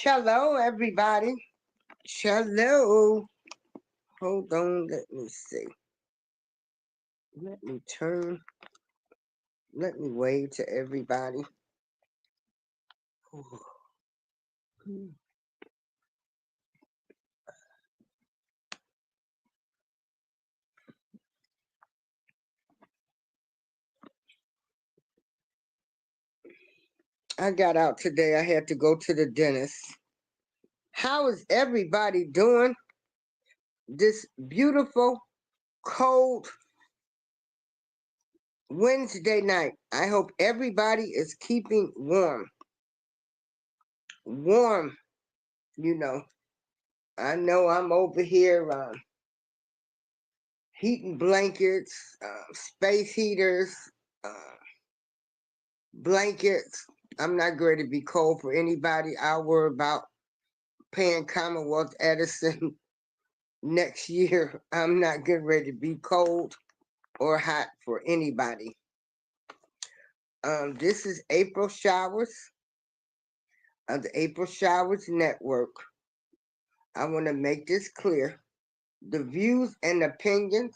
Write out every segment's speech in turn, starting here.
Hello, everybody. Hello. Hold on, let me see. Let me turn. Let me wave to everybody. I got out today. I had to go to the dentist. How is everybody doing this beautiful, cold Wednesday night? I hope everybody is keeping warm. Warm, you know. I know I'm over here heating blankets, space heaters, uh, blankets. I'm not going to be cold for anybody. I'll worry about paying Commonwealth Edison next year. I'm not getting ready to be cold or hot for anybody. This is April Showers of the April Showers Network. I want to make this clear. The views and opinions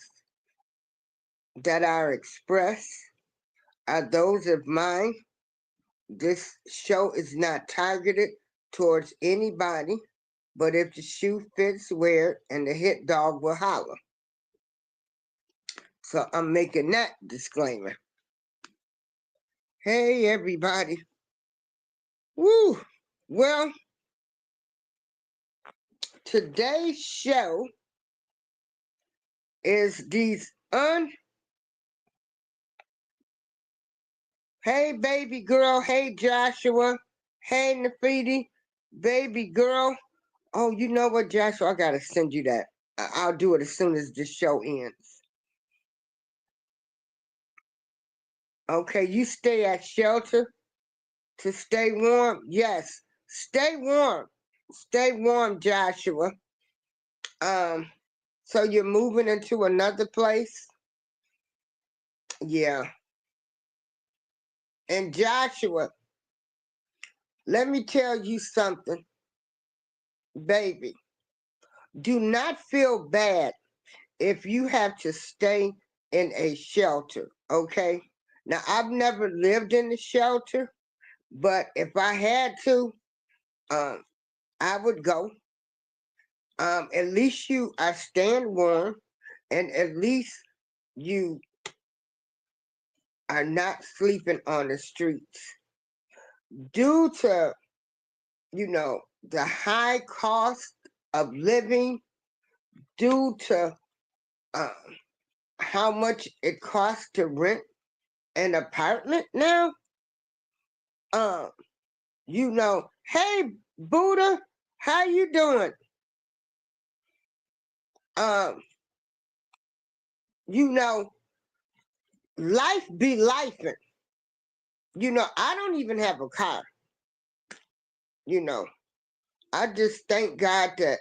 that are expressed are those of mine. This show is not targeted towards anybody, but if the shoe fits, wear it, and the hit dog will holler. So I'm making that disclaimer. Hey, everybody. Woo! Well, today's show is these Hey, baby girl. Hey, Joshua. Hey, Nafidi. Baby girl. Oh, you know what, Joshua? I got to send you that. I'll do it as soon as the show ends. Okay, you stay at shelter to stay warm? Yes. Stay warm. Stay warm, Joshua. So you're moving into another place? Yeah. And Joshua, let me tell you something, baby. Do not feel bad if you have to stay in a shelter, okay? Now, I've never lived in a shelter, but if I had to, I would go. At least you are staying warm, and at least you are not sleeping on the streets. Due to, the high cost of living, due to um, how much it costs to rent an apartment now, um, hey, Buddha, how you doing? Um, you know, life be lifing. I don't even have a car. I just thank God that,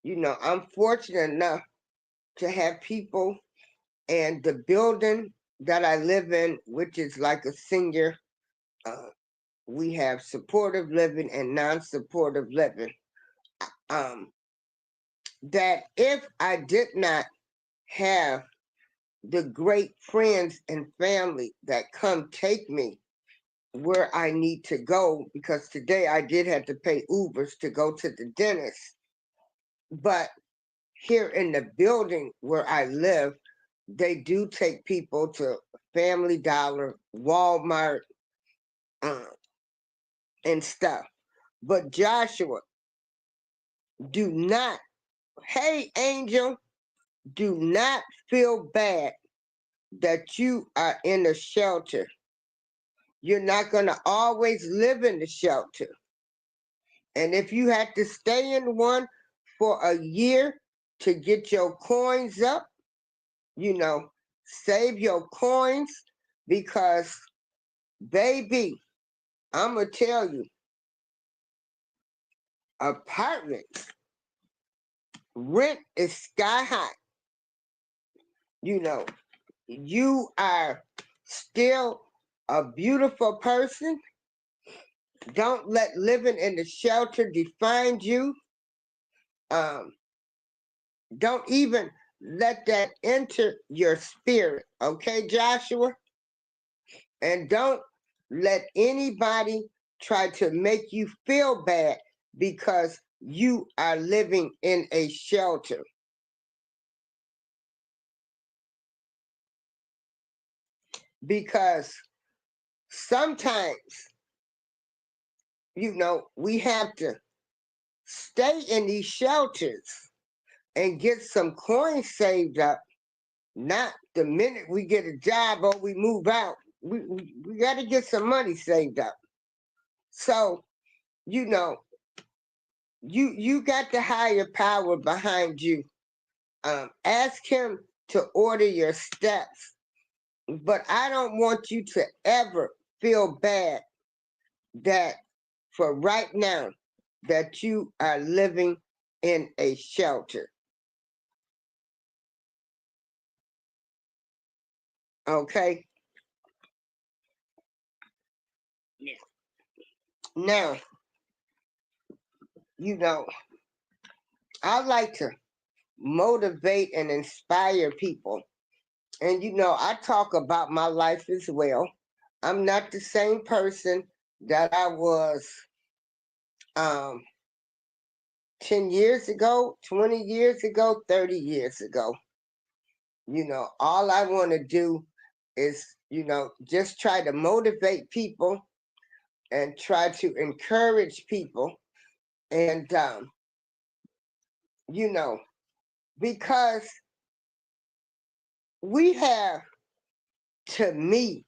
I'm fortunate enough to have people, and the building that I live in, which is like a senior, we have supportive living and non-supportive living. That if I did not have the great friends and family that come take me where I need to go, because today I did have to pay Ubers to go to the dentist, but here in the building where I live, they do take people to Family Dollar, Walmart, and stuff. But Joshua, do not, hey Angel, do not feel bad that you are in a shelter. You're not going to always live in the shelter. And if you had to stay in one for a year to get your coins up, save your coins, because, baby, I'm going to tell you, apartments, rent is sky high. You are still a beautiful person. Don't let living in the shelter define you. Um, don't even let that enter your spirit, okay, Joshua? And don't let anybody try to make you feel bad because you are living in a shelter. Because sometimes, we have to stay in these shelters and get some coins saved up. Not the minute we get a job or we move out. We got to get some money saved up. So, you know, you got the higher power behind you. Ask him to order your steps. But I don't want you to ever feel bad that for right now that you are living in a shelter. Okay? Yeah. Now, I like to motivate and inspire people. And I talk about my life as well. I'm not the same person that I was um 10 years ago, 20 years ago, 30 years ago. All I want to do is, just try to motivate people and try to encourage people. And, you know, because we have, to me,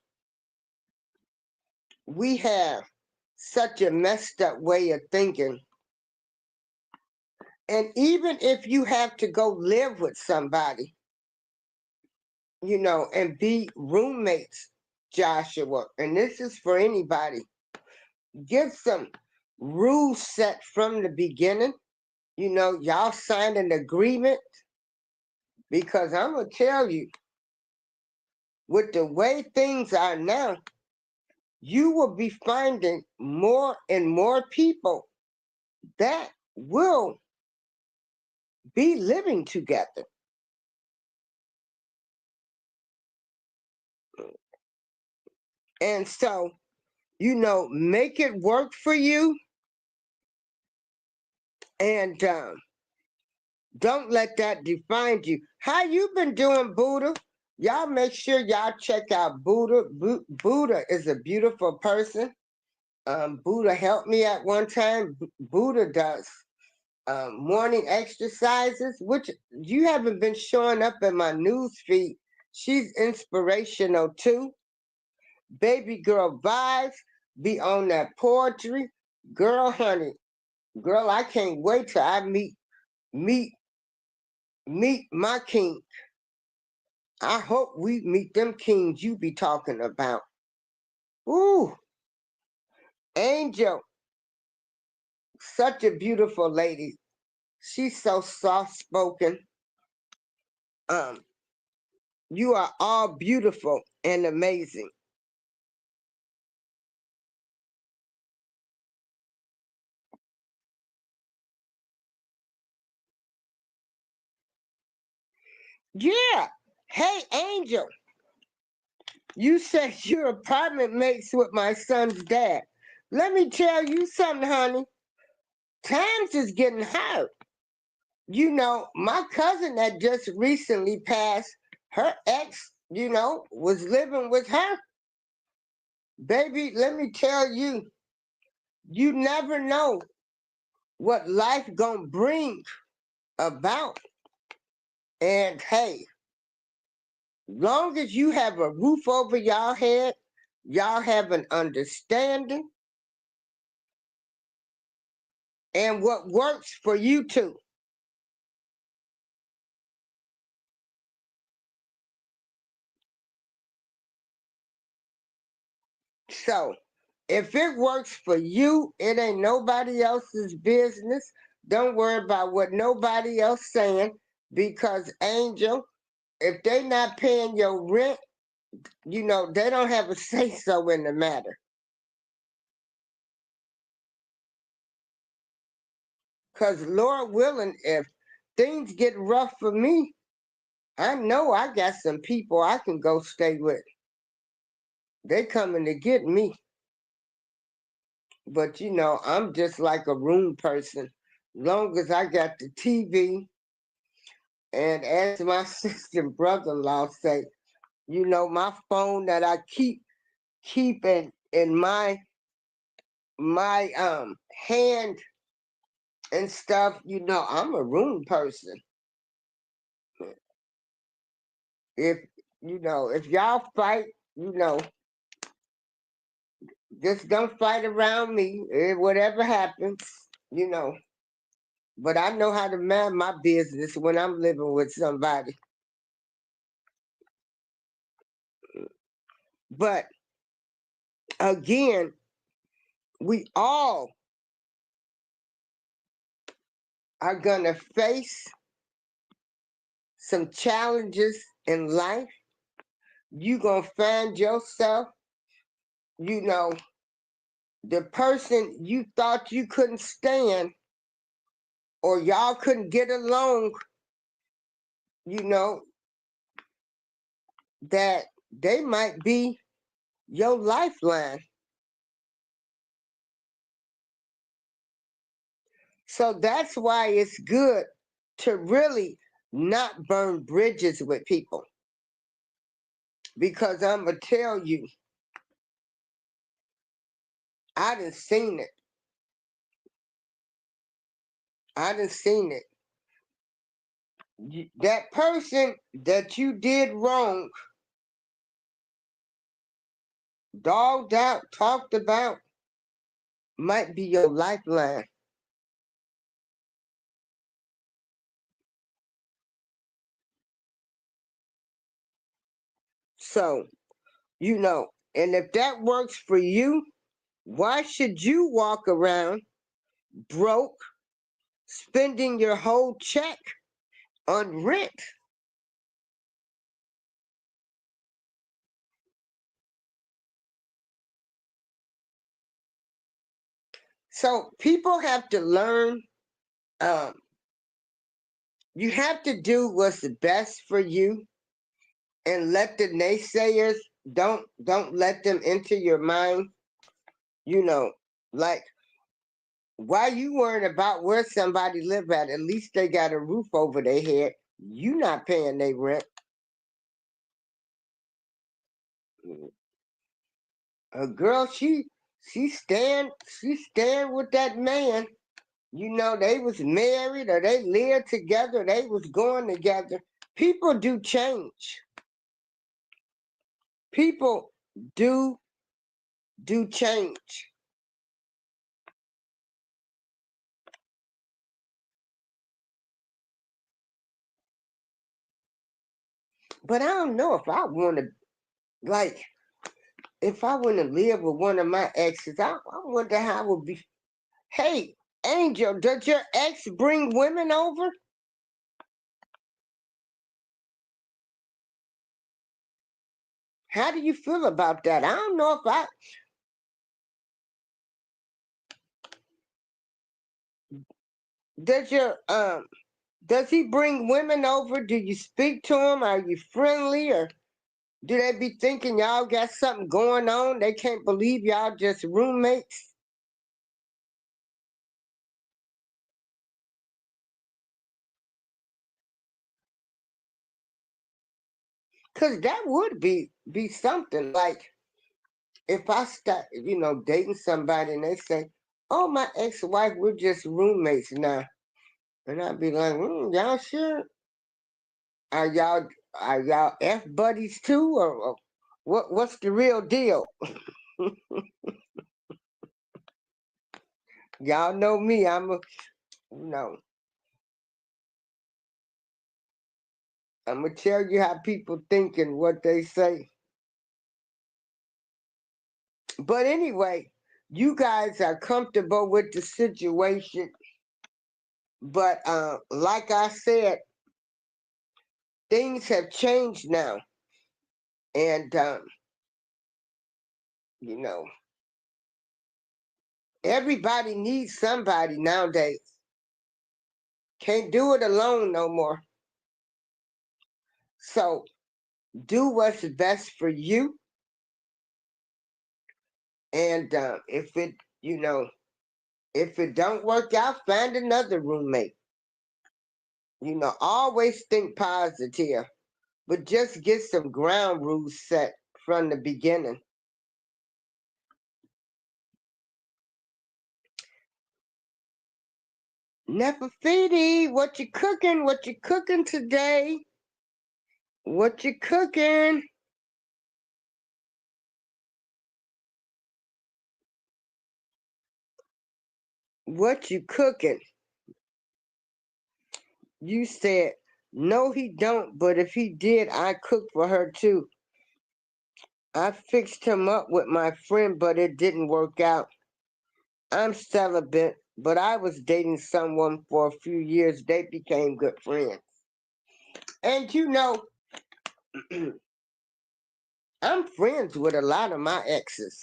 we have such a messed up way of thinking. And even if you have to go live with somebody, and be roommates, Joshua, and this is for anybody, get some rules set from the beginning. Y'all signed an agreement, because I'm going to tell you, with the way things are now, you will be finding more and more people that will be living together. And so, make it work for you, and don't let that define you. How you been doing, Buddha? Y'all make sure y'all check out Buddha. Buddha is a beautiful person. Buddha helped me at one time. Buddha does morning exercises, which you haven't been showing up in my news feed. She's inspirational too. Baby girl vibes, be on that poetry. Girl, honey, girl, I can't wait till I meet my king. I hope we meet them kings you be talking about. Ooh, Angel, such a beautiful lady. She's so soft spoken. Um, you are all beautiful and amazing. Yeah. Hey, Angel, you said your apartment mates with my son's dad. Let me tell you something, honey. Times is getting hard. My cousin that just recently passed, her ex, was living with her. Baby, let me tell you, you never know what life gonna bring about. And hey, long as you have a roof over y'all head, y'all have an understanding, and what works for you too. So if it works for you, it ain't nobody else's business. Don't worry about what nobody else saying, because Angel, if they not paying your rent, they don't have a say so in the matter. Because Lord willing, if things get rough for me, I know I got some people I can go stay with. They coming to get me. But I'm just like a room person. Long as I got the TV, and as my sister and brother-in-law say, my phone that I keep in my hand and stuff, I'm a room person. If if y'all fight, just don't fight around me. Whatever happens, you know. But I know how to mind my business when I'm living with somebody. But again, we all are gonna face some challenges in life. You gonna find yourself, you know, the person you thought you couldn't stand or y'all couldn't get along, you know, that they might be your lifeline. So that's why it's good to really not burn bridges with people. Because I'm going to tell you, I done seen it. I done seen it. That person that you did wrong, dogged out, talked about, might be your lifeline. So, and if that works for you, why should you walk around broke, spending your whole check on rent? So people have to learn. Um, you have to do what's best for you, and let the naysayers don't let them into your mind. You know, like why you worrying about where somebody live at least they got a roof over their head. You not paying their rent. A girl, she stand with that man. They was married or they lived together, they was going together. People do change. People do change. But I don't know if I want to, like, if I want to live with one of my exes. I wonder how it would be. Hey, Angel, does your ex bring women over? How do you feel about that? I don't know if I. Does your does he bring women over? Do you speak to him? Are you friendly, or do they be thinking y'all got something going on? They can't believe y'all just roommates? Cause that would be something. Like if I start, dating somebody and they say, "Oh, my ex-wife, we're just roommates now," and I'd be like, "Y'all sure? Are y'all are y'all f buddies too, or what's the real deal?" Y'all know me. You know, I'm gonna tell you how people think and what they say. But anyway, you guys are comfortable with the situation. But like I said, things have changed now, and you know, everybody needs somebody nowadays. Can't do it alone no more. So do what's best for you. And if it, if it don't work out, find another roommate. Always think positive, but just get some ground rules set from the beginning. Nefertiti, what you cooking? What you cooking today? What you cooking? What you cooking? You said, no, he don't, but if he did, I cook for her too. I fixed him up with my friend, but it didn't work out. I'm celibate, but I was dating someone for a few years. They became good friends. And I'm friends with a lot of my exes.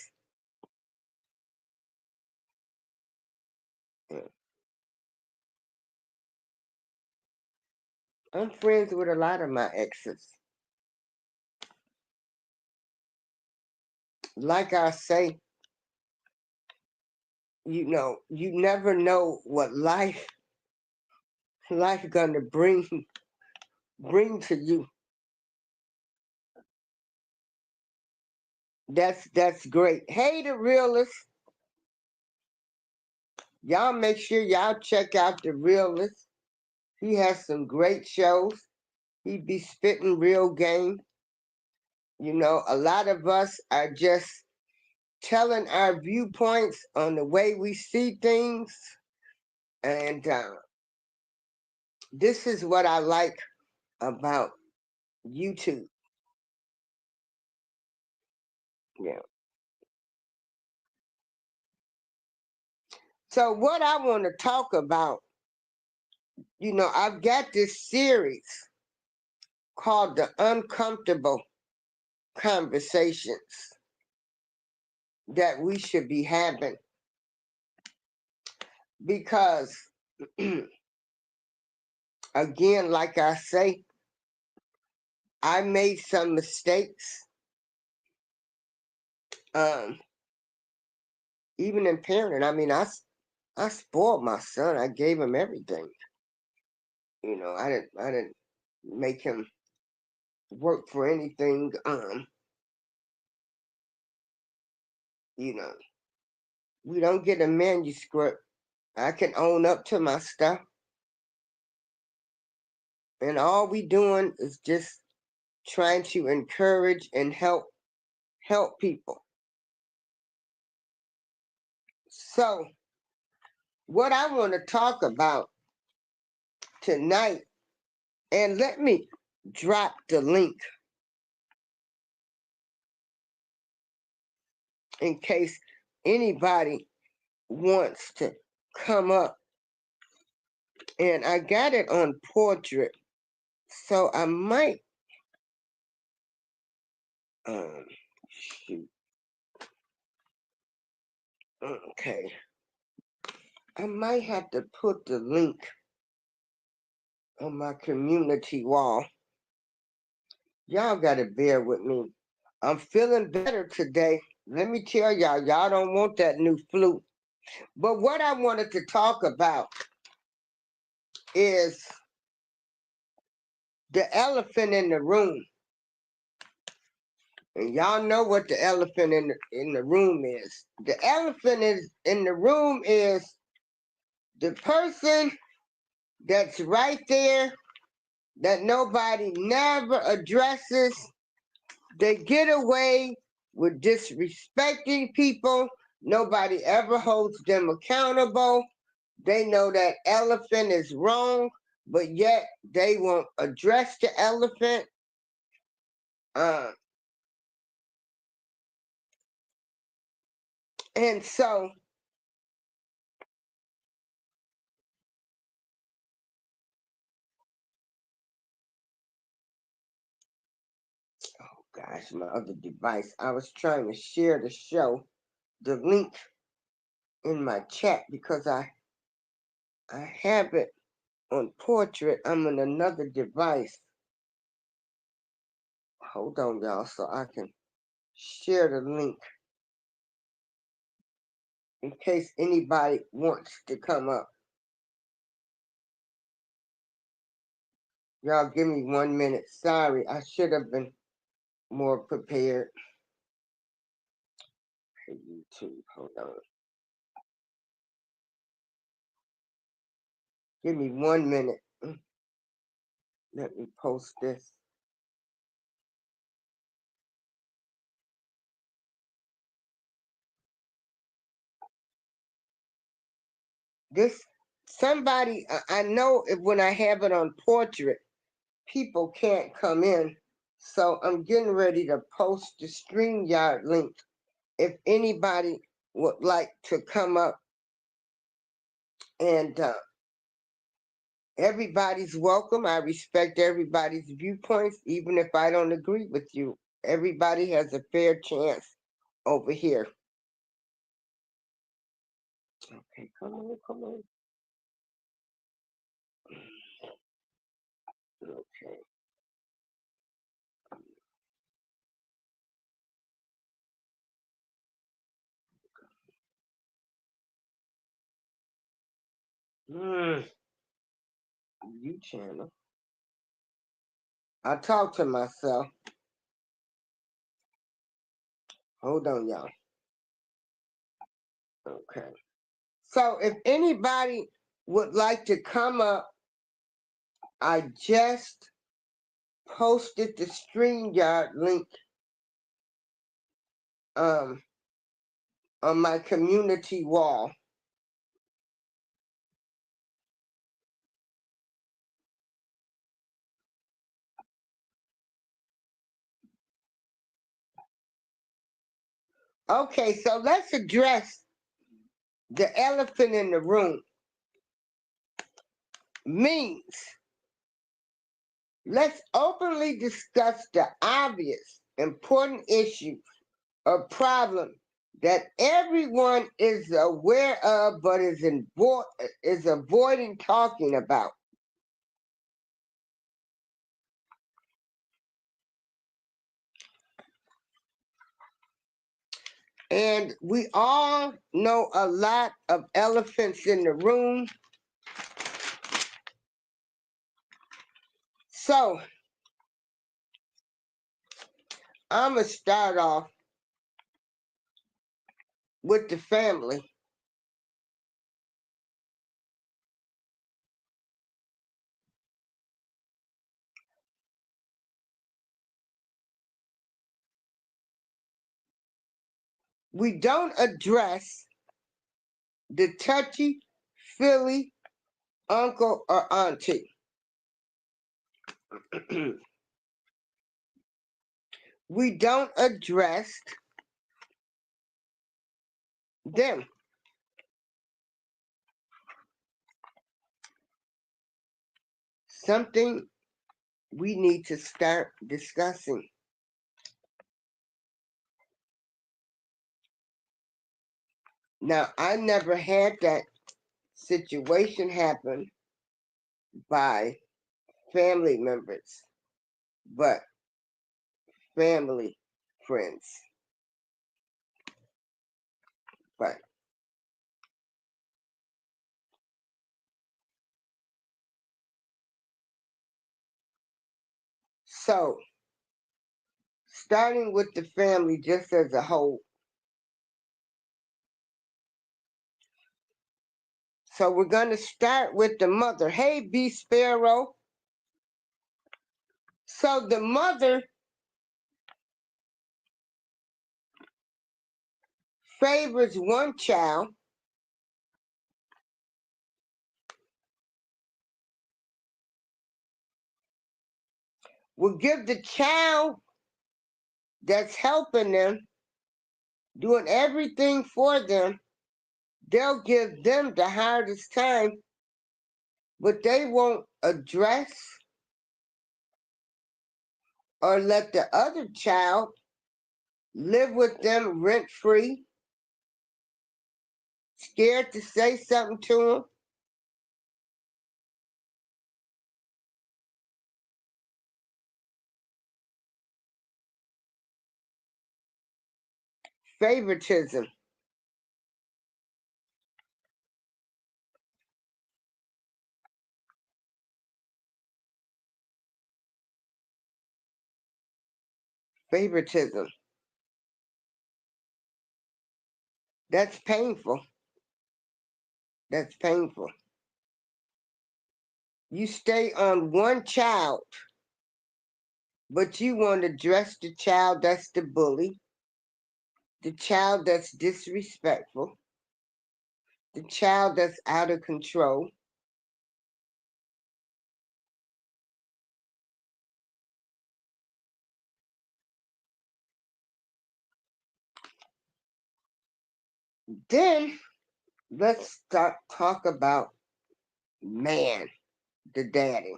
I'm friends with a lot of my exes. Like I say, you never know what life gonna bring to you. That's great. Hey, the realist. Y'all make sure y'all check out the realist. He has some great shows. He be spitting real game. A lot of us are just telling our viewpoints on the way we see things. And this is what I like about YouTube. Yeah. So what I want to talk about, I've got this series called The Uncomfortable Conversations that we should be having. Because, again, like I say, I made some mistakes. Even in parenting, I spoiled my son. I gave him everything. I didn't make him work for anything. You know, we don't get a manuscript. I can own up to my stuff. And all we doing is just trying to encourage and help people. So what I want to talk about tonight, and let me drop the link in case anybody wants to come up. And I got it on portrait, so I might shoot. Okay. I might have to put the link on my community wall. Y'all gotta bear with me. I'm feeling better today. Let me tell y'all don't want that new flu. But what I wanted to talk about is the elephant in the room. And y'all know what the elephant in the room is. The elephant in the room is the person that's right there that nobody never addresses. They get away with disrespecting people. Nobody ever holds them accountable. They know that elephant is wrong, but yet they won't address the elephant. And so, oh gosh, my other device. I was trying to share the show, the link in my chat because I have it on portrait. I'm on another device. Hold on, y'all, so I can share the link in case anybody wants to come up. Y'all give me 1 minute. Sorry, I should have been more prepared. Hey, YouTube, hold on. Give me 1 minute. Let me post this. This somebody I know if when I have it on portrait, people can't come in. So I'm getting ready to post the StreamYard link. If anybody would like to come up and everybody's welcome. I respect everybody's viewpoints, even if I don't agree with you. Everybody has a fair chance over here. Okay, come on, come on. Okay. You channel. I talk to myself. Hold on, y'all. Okay. So if anybody would like to come up, I just posted the StreamYard link on my community wall. Okay, so let's address the elephant in the room. Means let's openly discuss the obvious, important issues or problem that everyone is aware of but is avoiding talking about. And we all know a lot of elephants in the room. So I'm going to start off with the family. We don't address the touchy, feely uncle or auntie. We don't address them. Something we need to start discussing. Now, I never had that situation happen by family members, but family friends. But so, starting with the family just as a whole. So we're going to start with the mother. Hey, B Sparrow. So the mother favors one child, will give the child that's helping them, doing everything for them, they'll give them the hardest time, but they won't address or let the other child live with them rent free, scared to say something to them. Favoritism. Favoritism. That's painful. That's painful. You stay on one child, but you want to dress the child that's the bully, the child that's disrespectful, the child that's out of control. Then let's start talk about man, the daddy.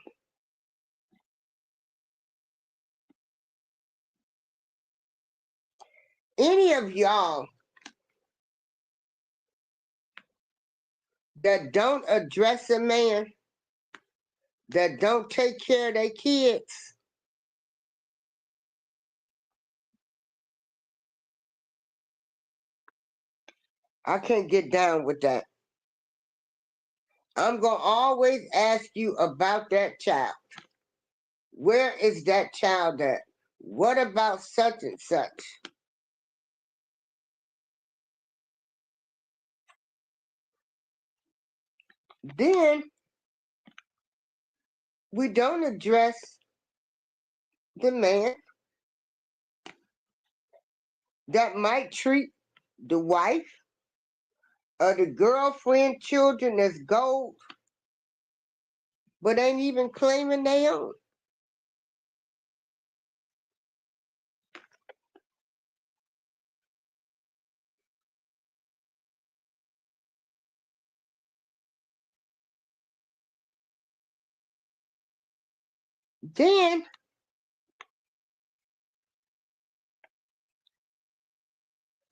Any of y'all that don't address a man, that don't take care of their kids, I can't get down with that. I'm going to always ask you about that child. Where is that child at? What about such and such? Then we don't address the man that might treat the wife or the girlfriend children as gold, but ain't even claiming they own. Then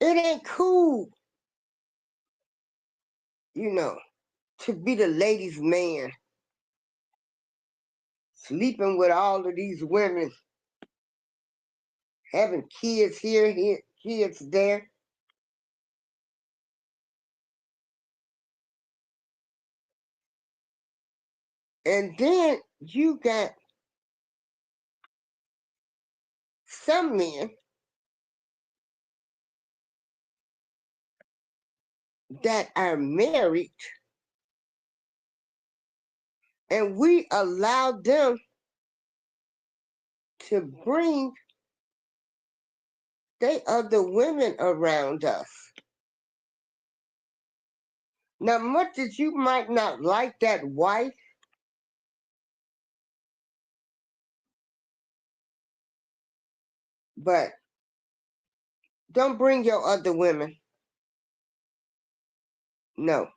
it ain't cool, you know, to be the ladies' man, sleeping with all of these women, having kids here, kids there. And then you got some men that are married and we allow them to bring they other women around us. Now, much as you might not like that wife, but don't bring your other women. No,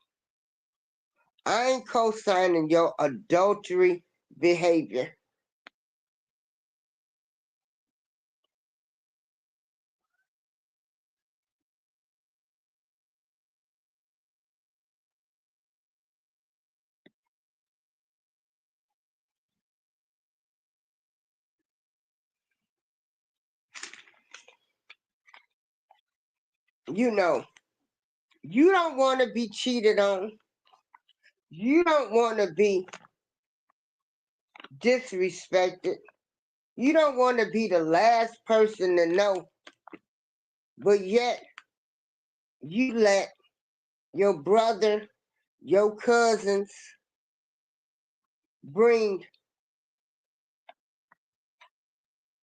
I ain't co-signing your adultery behavior. You know, you don't want to be cheated on. You don't want to be disrespected. You don't want to be the last person to know, but yet you let your brother, your cousins bring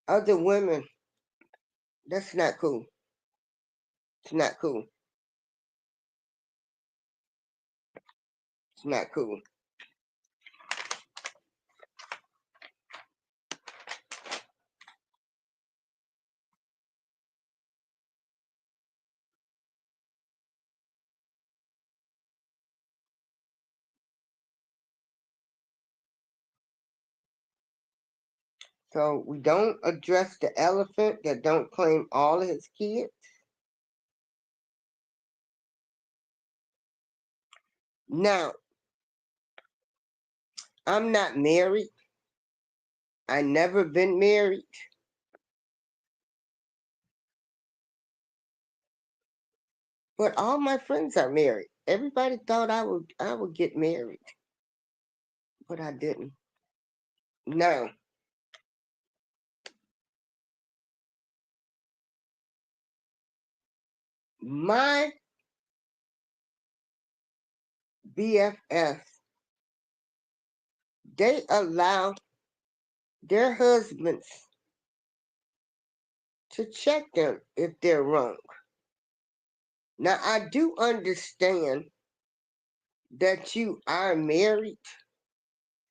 other women. That's not cool. It's not cool. It's not cool. So we don't address the elephant that don't claim all of his kids. Now, I'm not married. I never been married. But all my friends are married. Everybody thought I would get married, but I didn't. Now, my BFF, they allow their husbands to check them if they're wrong. Now, I do understand that you are married,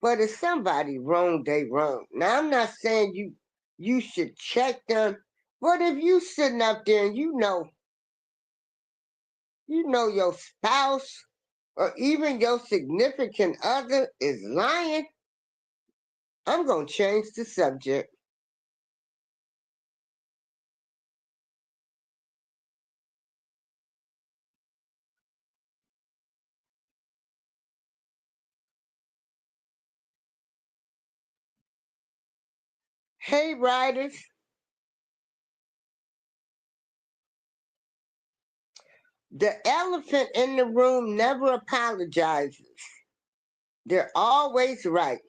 but if somebody wrong, they wrong. Now, I'm not saying you should check them, but if you sitting up there and you know your spouse or even your significant other is lying, I'm gonna change the subject. Hey, writers, the elephant in the room never apologizes. They're always right.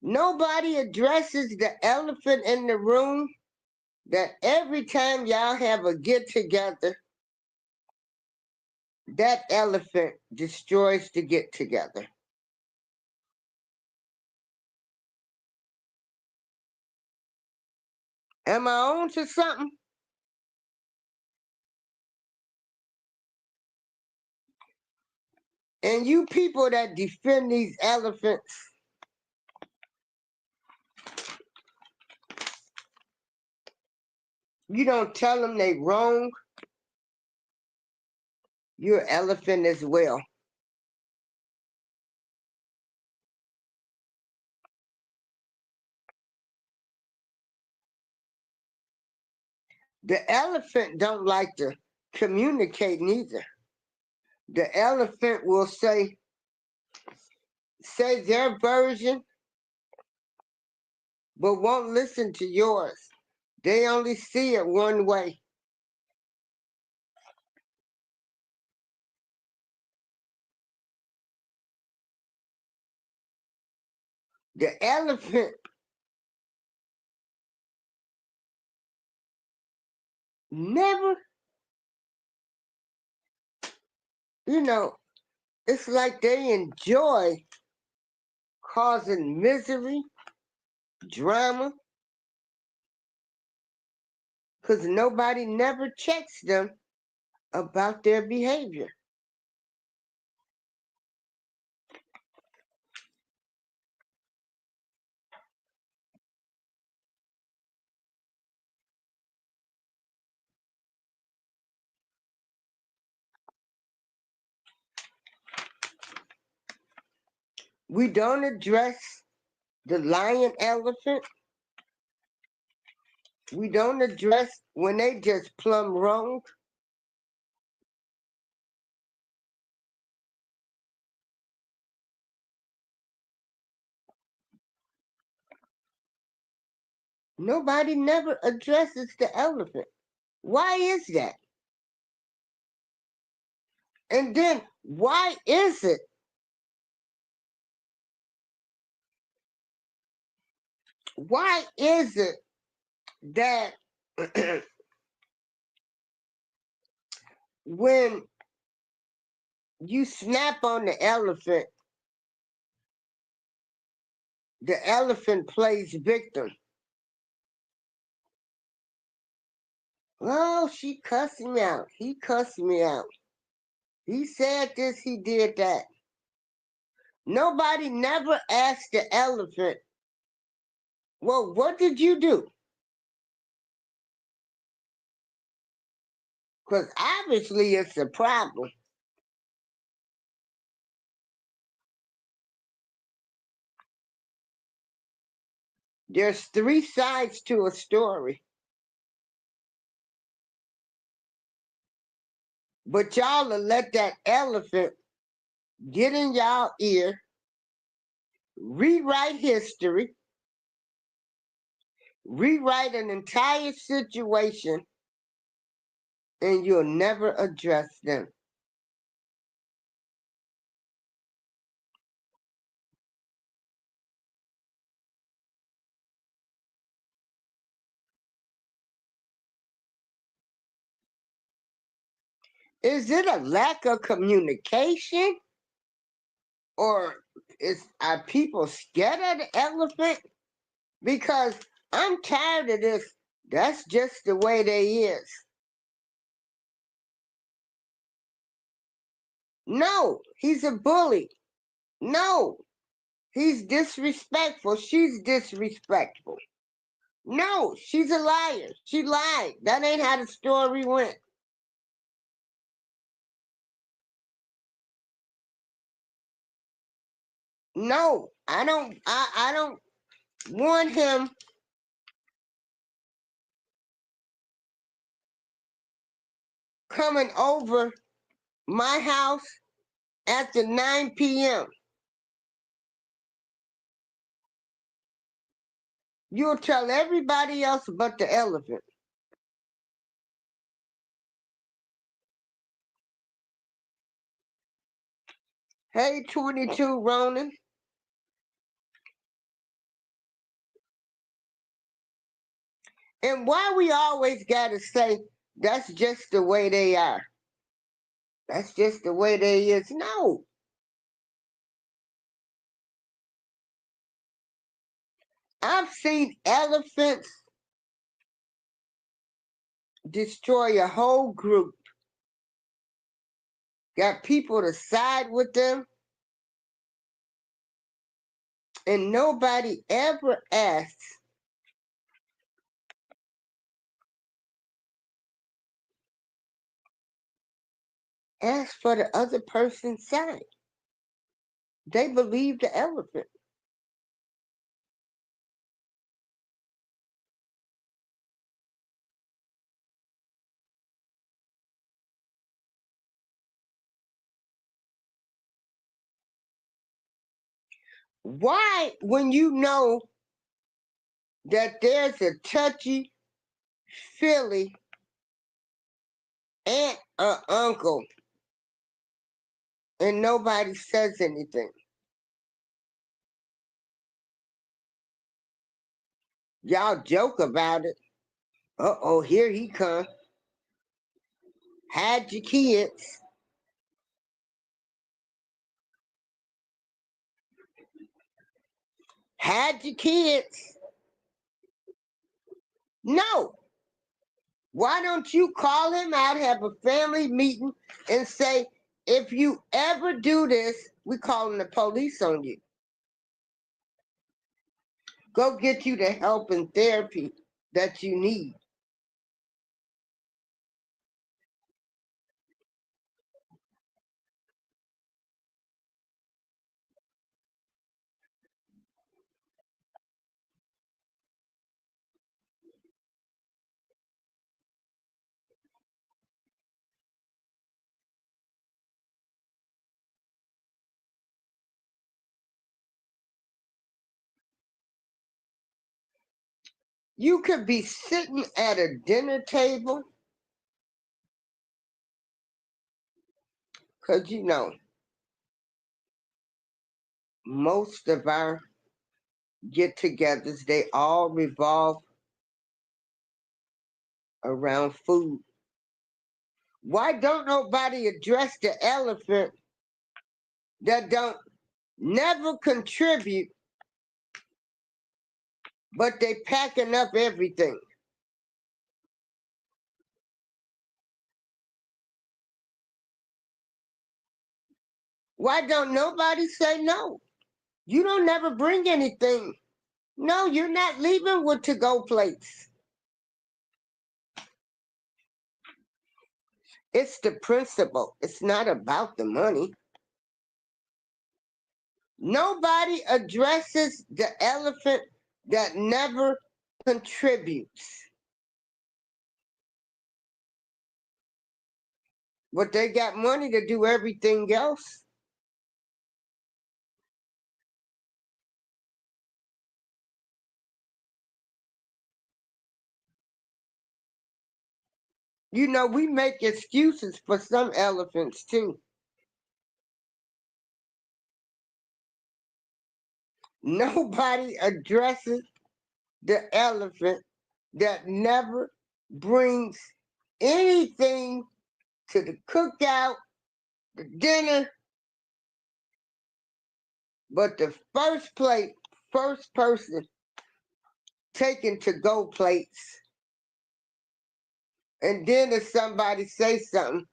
Nobody addresses the elephant in the room that every time y'all have a get together, that elephant destroys the get together. Am I on to something? And you people that defend these elephants, you don't tell them they wrong, you're an elephant as well. The elephant don't like to communicate neither. The elephant will say their version, but won't listen to yours. They only see it one way. The elephant never, you know, it's like they enjoy causing misery, drama, because nobody never checks them about their behavior. We don't address the lion elephant. We don't address when they just plumb wrong. Nobody never addresses the elephant. Why is that? And then why is it that when you snap on the elephant plays victim? Oh, she cussed me out. He cussed me out. He said this, he did that. Nobody never asked the elephant, well, what did you do? Because obviously it's a problem. There's three sides to a story. But y'all will let that elephant get in y'all ear, rewrite history, rewrite an entire situation and you'll never address them. Is it a lack of communication, or are people scared of the elephant? Because I'm tired of this. That's just the way they is. No, he's a bully. No, he's disrespectful. She's disrespectful. No, she's a liar. She lied. That ain't how the story went. No, I don't want him coming over my house after 9 p.m. You'll tell everybody else but the elephant. Hey, 22 Ronan. And why we always gotta say that's just the way they are? That's just the way they is. No. I've seen elephants destroy a whole group. Got people to side with them, and nobody ever asks for the other person's side. They believe the elephant. Why, when you know that there's a touchy feely aunt or uncle and nobody says anything? Y'all joke about it. Uh-oh, here he comes. Had your kids. Had your kids. No. Why don't you call him out, have a family meeting, and say, if you ever do this, we calling the police on you. Go get you the help and therapy that you need. You could be sitting at a dinner table, because you know, most of our get togethers, they all revolve around food. Why don't nobody address the elephant that don't never contribute, but they packing up everything? Why don't nobody say no? You don't never bring anything. No, you're not leaving with to-go plates. It's the principle. It's not about the money. Nobody addresses the elephant that never contributes. But they got money to do everything else. We make excuses for some elephants too. Nobody addresses the elephant that never brings anything to the cookout, the dinner, but the first person taking to go plates. And then if somebody says something,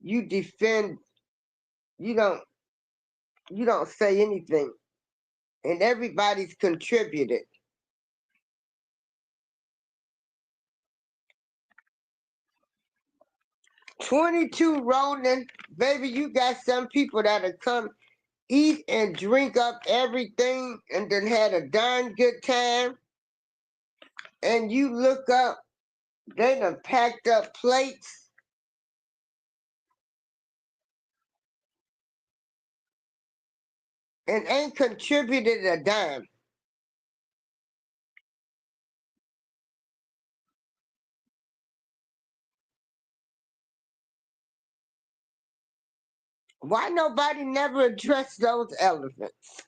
you defend, you don't you don't say anything. And everybody's contributed. 22 rolling, baby, you got some people that'll come eat and drink up everything and then had a darn good time. And you look up, they done packed up plates. And ain't contributed a dime. Why nobody never addressed those elephants?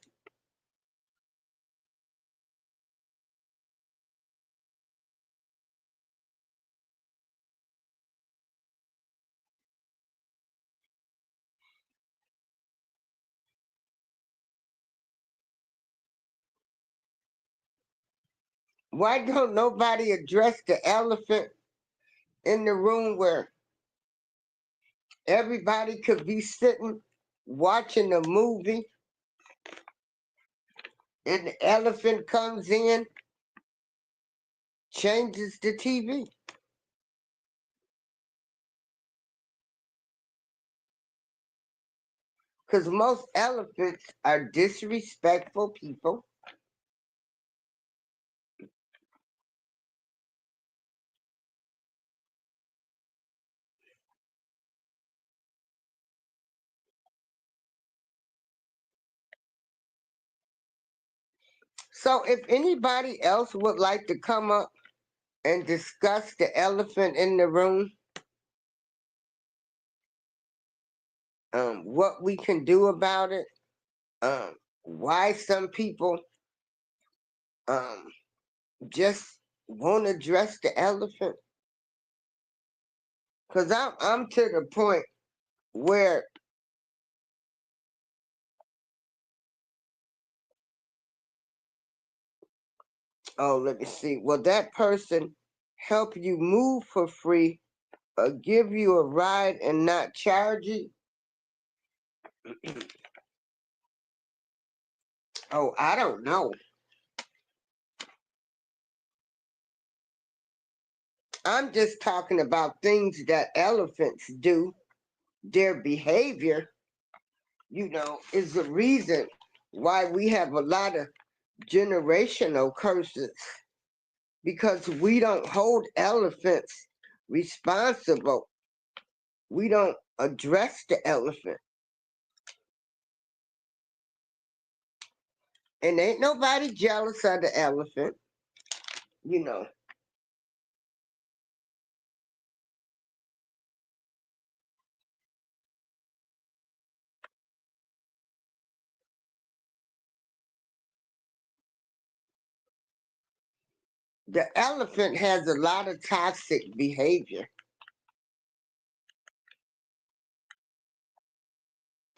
Why don't nobody address the elephant in the room where everybody could be sitting watching a movie and the elephant comes in, changes the TV? Because most elephants are disrespectful people. So if anybody else would like to come up and discuss the elephant in the room, what we can do about it, why some people um, just won't address the elephant. Because I'm to the point where, oh, let me see, will that person help you move for free or give you a ride and not charge you? Oh, I don't know. I'm just talking about things that elephants do. Their behavior, is the reason why we have a lot of generational curses, because we don't hold elephants responsible. We don't address the elephant. And ain't nobody jealous of the elephant, you know. The elephant has a lot of toxic behavior.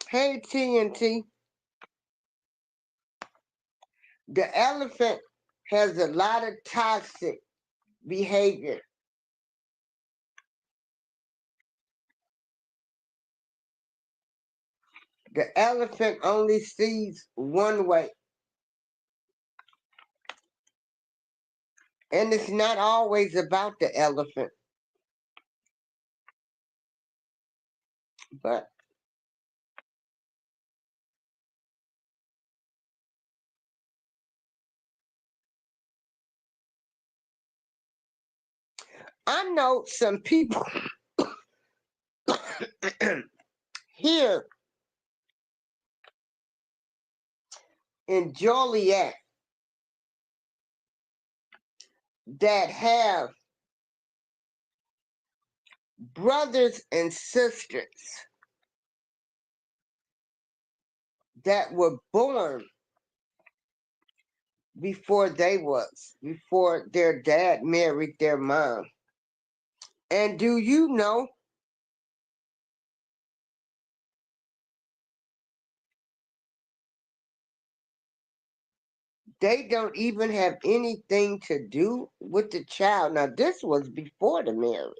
Hey, TNT, the elephant has a lot of toxic behavior. The elephant only sees one way. And it's not always about the elephant. But I know some people here in Joliet that have brothers and sisters that were born before their dad married their mom. And do you know they don't even have anything to do with the child? Now, this was before the marriage.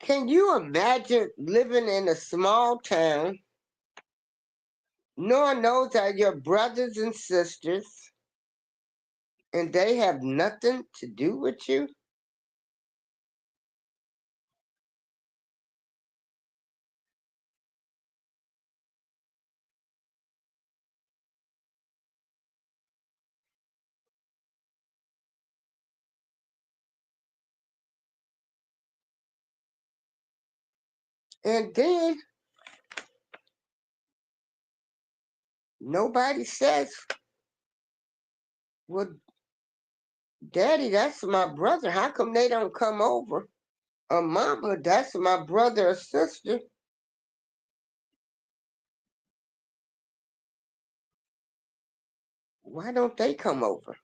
Can you imagine living in a small town, knowing those are your brothers and sisters, and they have nothing to do with you? And then nobody says, well, Daddy, that's my brother. How come they don't come over? Or Mama, that's my brother or sister. Why don't they come over?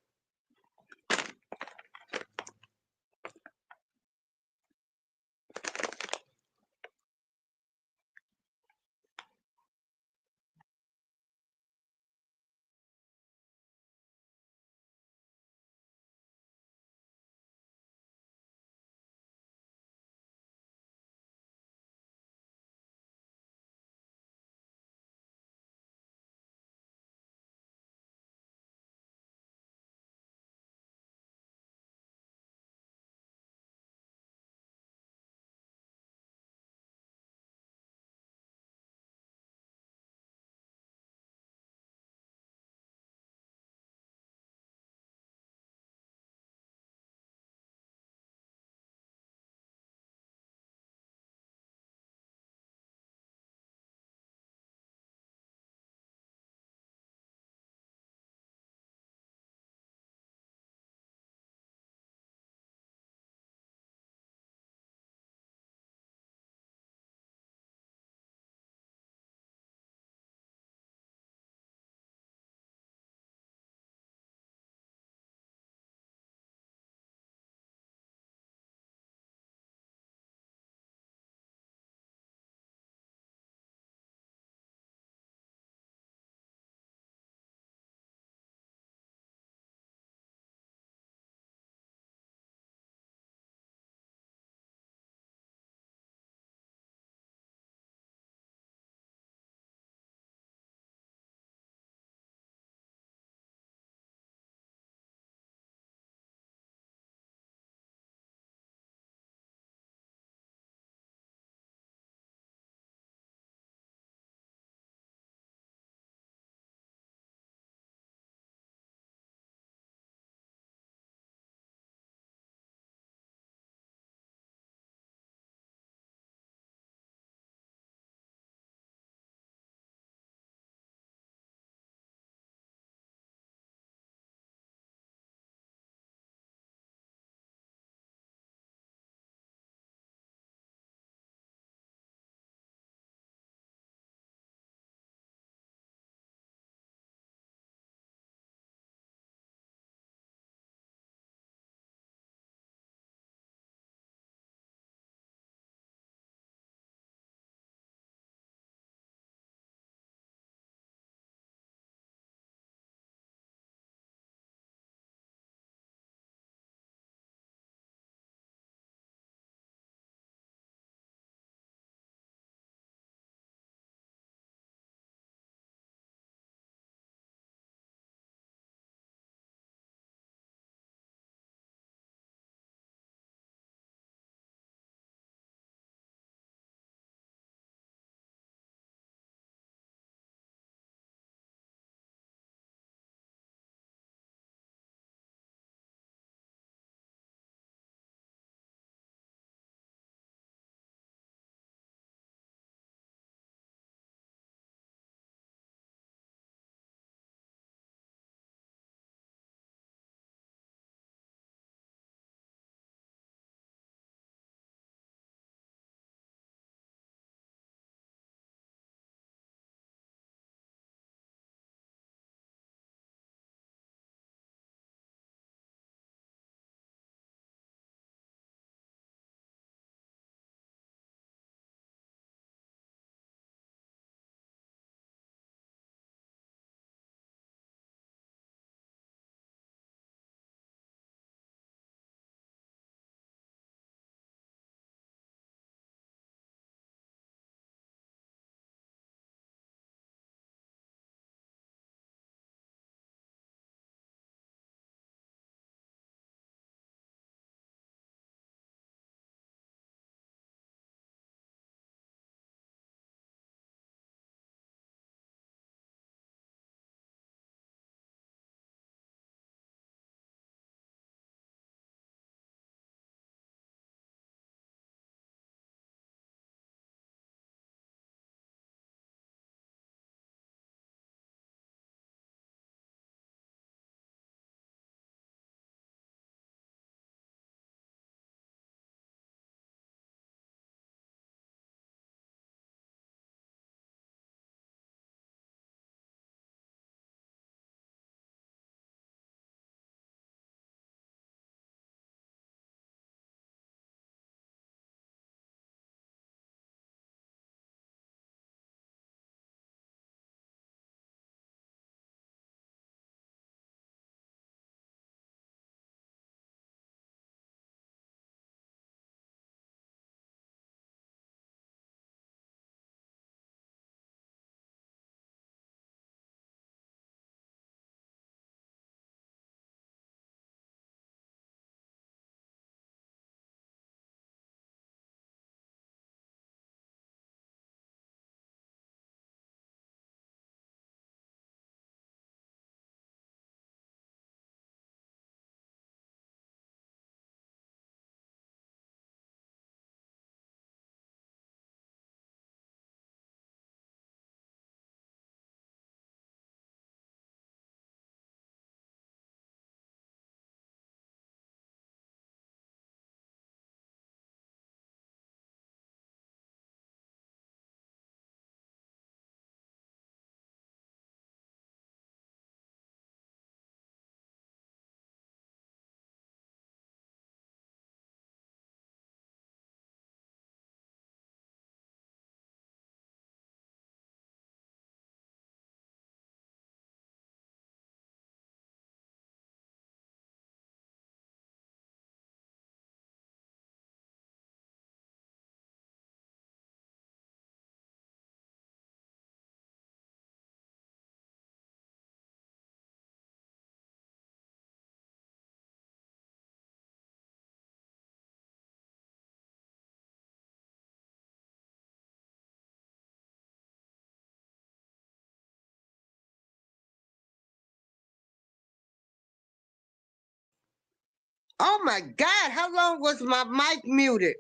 Oh my God, how long was my mic muted?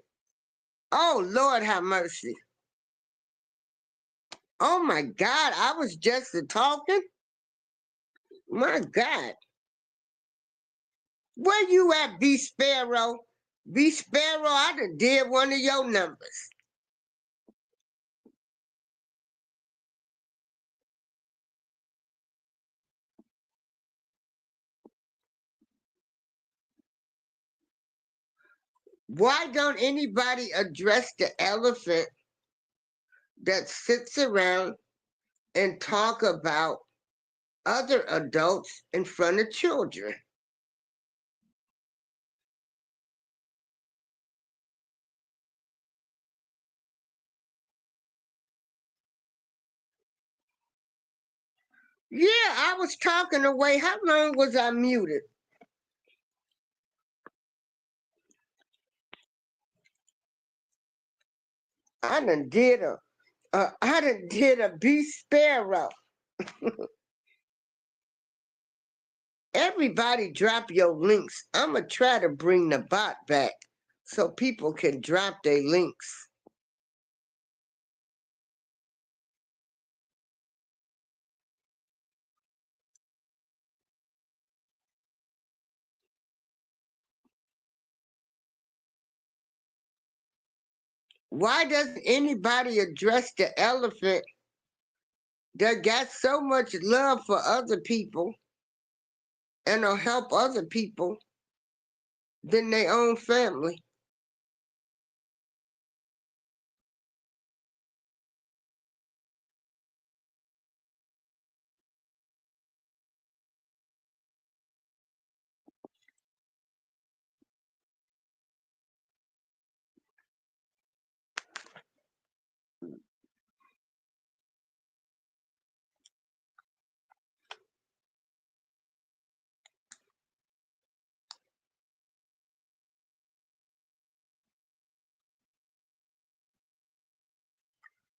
Oh Lord, have mercy. Oh my God, I was just talking. My God. Where you at, B Sparrow? B Sparrow, I done did one of your numbers. Why don't anybody address the elephant that sits around and talk about other adults in front of children? Yeah, I was talking away. How long was I muted? I done did a B Sparrow. Everybody drop your links. I'ma try to bring the bot back so people can drop their links. Why doesn't anybody address the elephant that got so much love for other people and will help other people than their own family?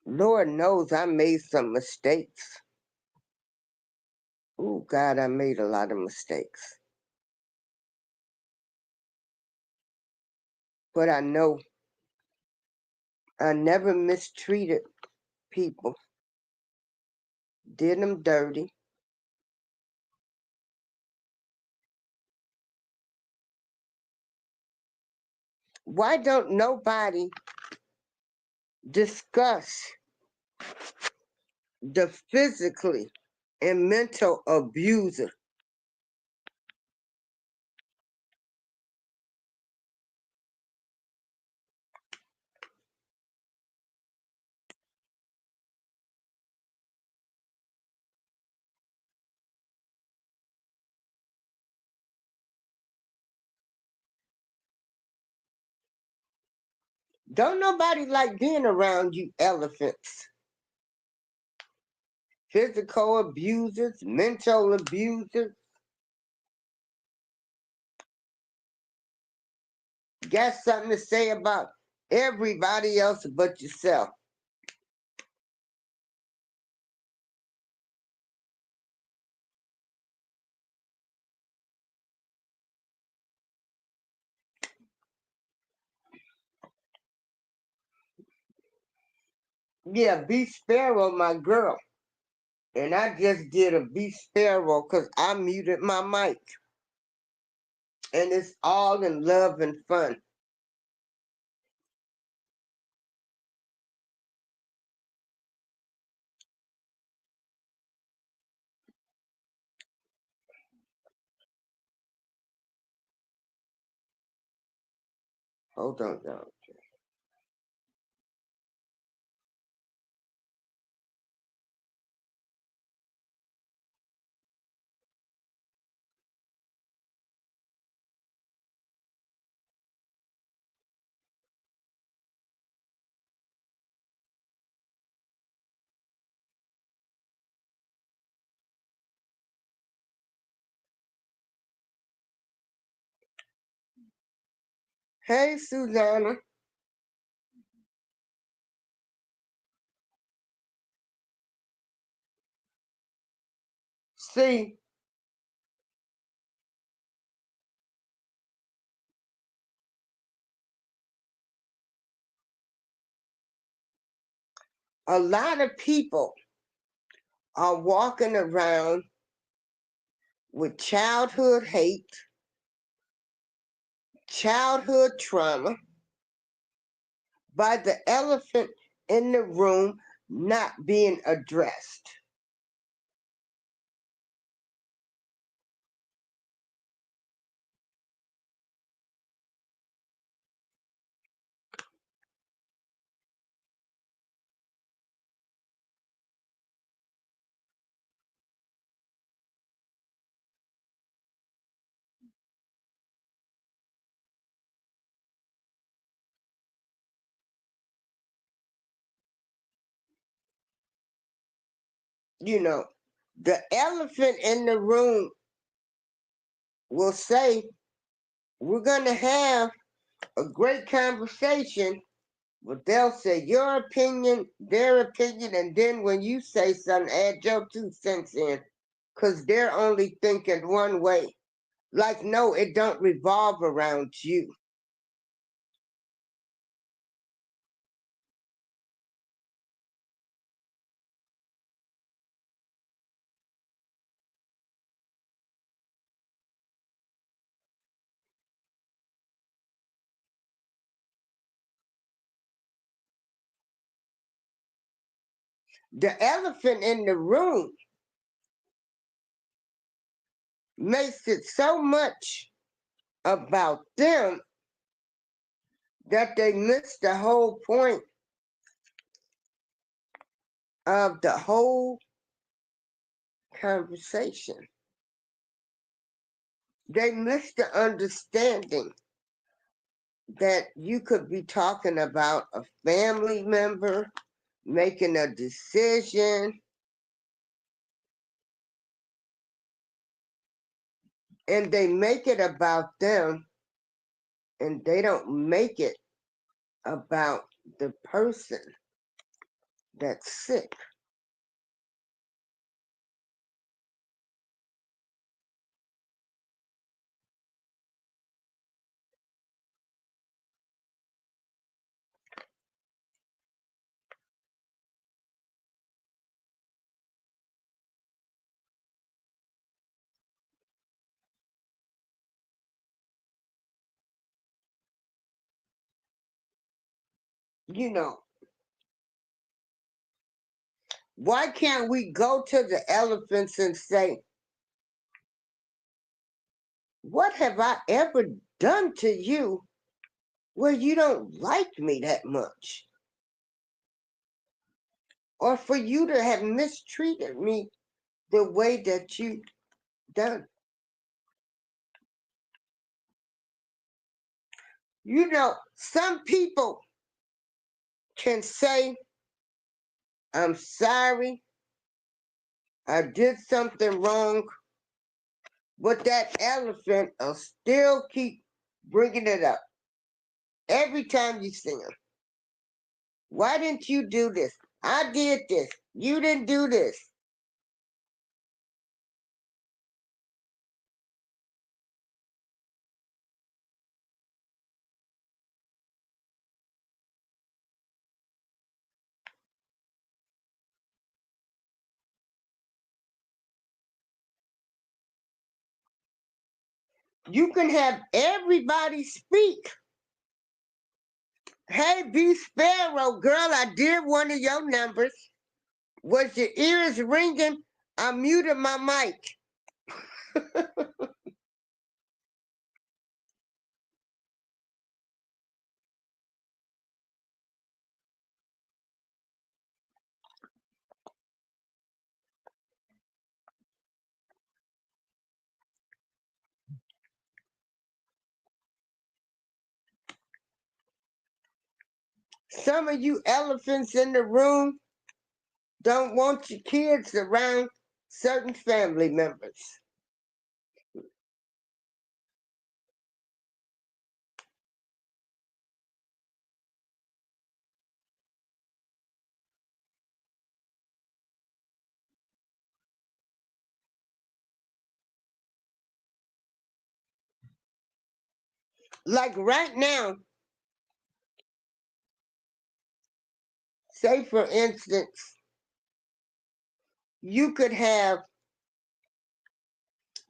Lord knows I made some mistakes. Oh God, I made a lot of mistakes. But I know I never mistreated people, did them dirty. Why don't nobody discuss the physically and mental abuser? Don't nobody like being around you elephants. Physical abusers, mental abusers. Got something to say about everybody else but yourself. Yeah, B Sparrow, my girl. And I just did a B Sparrow because I muted my mic. And it's all in love and fun. Hold on, y'all. Hey, Susanna. See, A lot of people are walking around with childhood hate, childhood trauma, by the elephant in the room not being addressed. You know, the elephant in the room will say, we're going to have a great conversation, but they'll say your opinion, their opinion, and then when you say something, add your 2 cents in, because they're only thinking one way. Like, no, it don't revolve around you. The elephant in the room makes it so much about them that they miss the whole point of the whole conversation. They miss the understanding that you could be talking about a family member making a decision, and they make it about them, and they don't make it about the person that's sick. You know, why can't we go to the elephants and say, what have I ever done to you where you don't like me that much? Or for you to have mistreated me the way that you done? You know, some people can say, I'm sorry, I did something wrong, but that elephant will still keep bringing it up every time you see him. Why didn't you do this? I did this. You didn't do this. You can have everybody speak. Hey, B Sparrow, girl, I did one of your numbers. Was your ears ringing? I muted my mic. Some of you elephants in the room don't want your kids around certain family members. Like right now, say for instance, you could have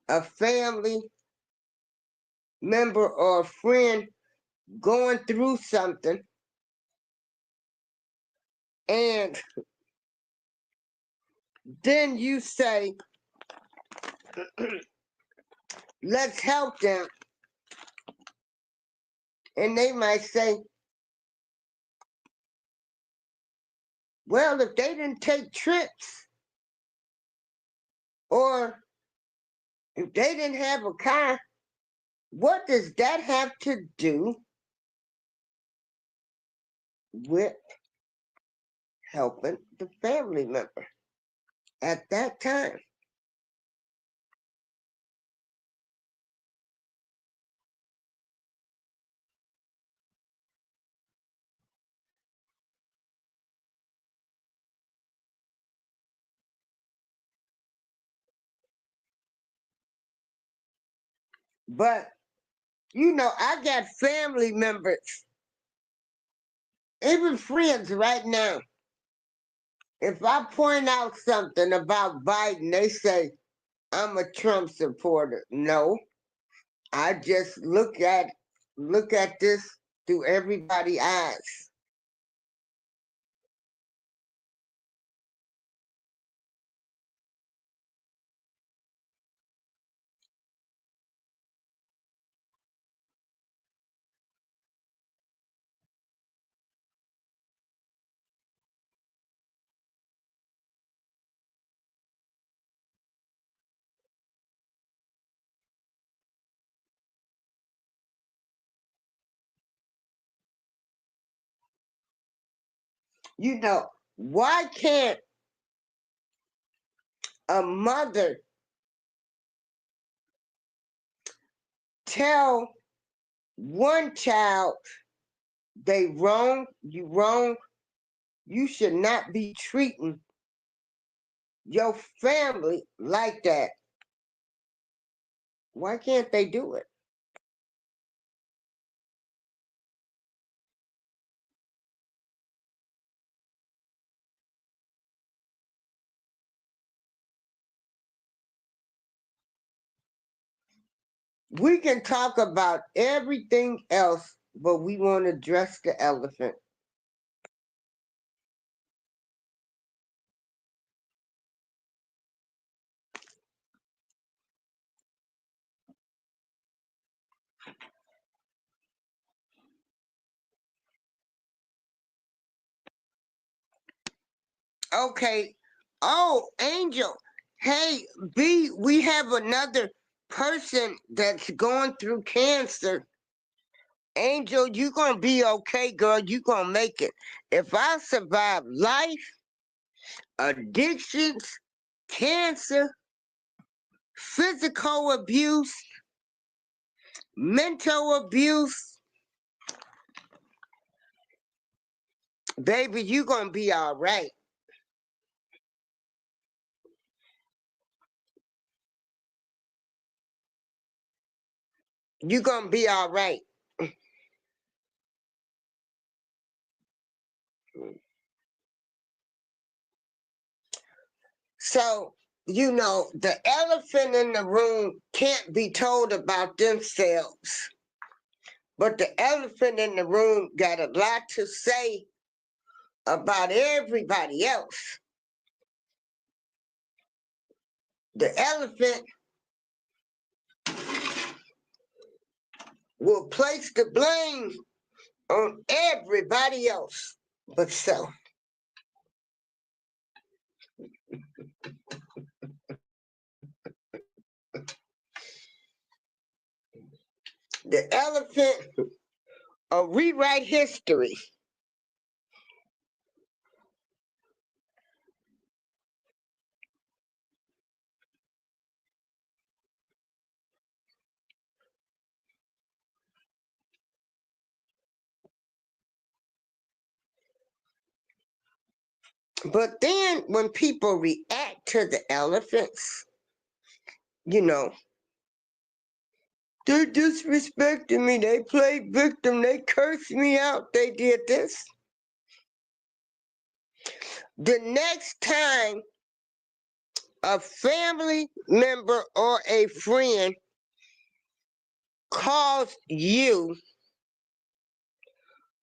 a family member or a friend going through something, and then you say, let's help them. And they might say, well, if they didn't take trips, or if they didn't have a car, what does that have to do with helping the family member at that time? But, I got family members, even friends right now. If I point out something about Biden, they say, I'm a Trump supporter. No, I just look at this through everybody's eyes. Why can't a mother tell one child they wrong, you should not be treating your family like that? Why can't they do it? We can talk about everything else, but we want to address the elephant. Okay. Oh, Angel. Hey, B, we have another person that's going through cancer. Angel, you gonna be okay, girl. You gonna make it. If I survive life, addictions, cancer, physical abuse, mental abuse, baby, you gonna be all right. You gonna be all right. So, the elephant in the room can't be told about themselves, but the elephant in the room got a lot to say about everybody else. The elephant will place the blame on everybody else but self. The elephant will rewrite history. But then when people react to the elephants, you know, they disrespected me, they played victim, they cursed me out, they did this. The next time a family member or a friend calls you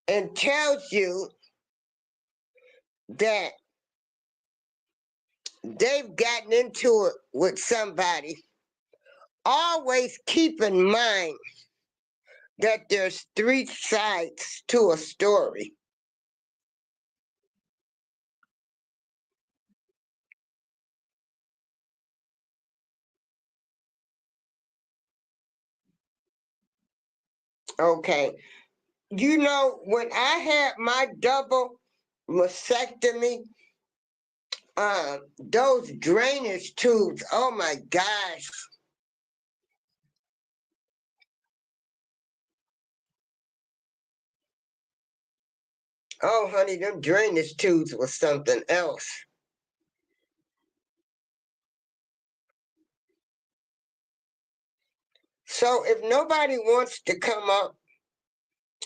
and tells you that they've gotten into it with somebody, always keep in mind that there's three sides to a story. Okay. You know, when I had my double mastectomy, those drainage tubes, oh my gosh. Oh, honey, them drainage tubes was something else. So if nobody wants to come up,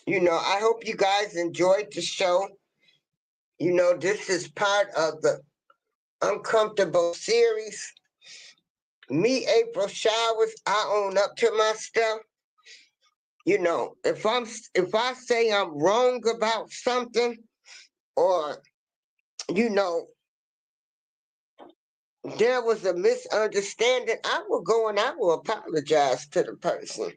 I hope you guys enjoyed the show. This is part of the Uncomftable series. Me, April Showers, I own up to my stuff. If I say I'm wrong about something, or you know there was a misunderstanding, I will go and I will apologize to the person.